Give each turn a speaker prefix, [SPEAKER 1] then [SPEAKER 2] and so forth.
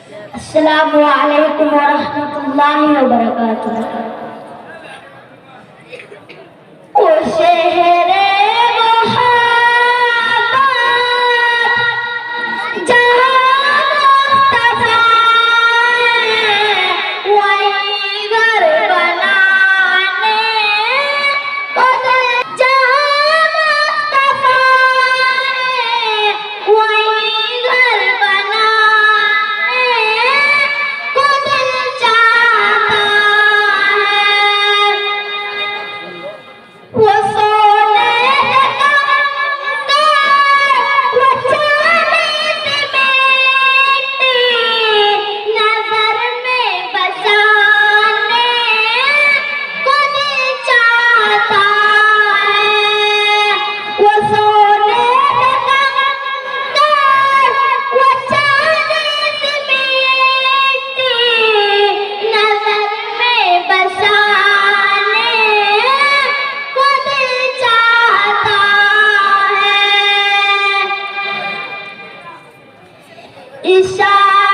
[SPEAKER 1] अस्सलामु अलैकुम व रहमतुल्लाहि व बरकातुहू। ओ शहरे मोहब्बत जहाँ मुस्तफा वही घर बनाने को जहाँ मुस्तफा वही घर बनाने को दिल चाहता है। वो सोने का वो चांदी सी बेटी नजर में बसाने को दिल चाहता है। वो सोने का वो चांदी सी बेटी नजर में बसाने को दिल चाहता है। इशारा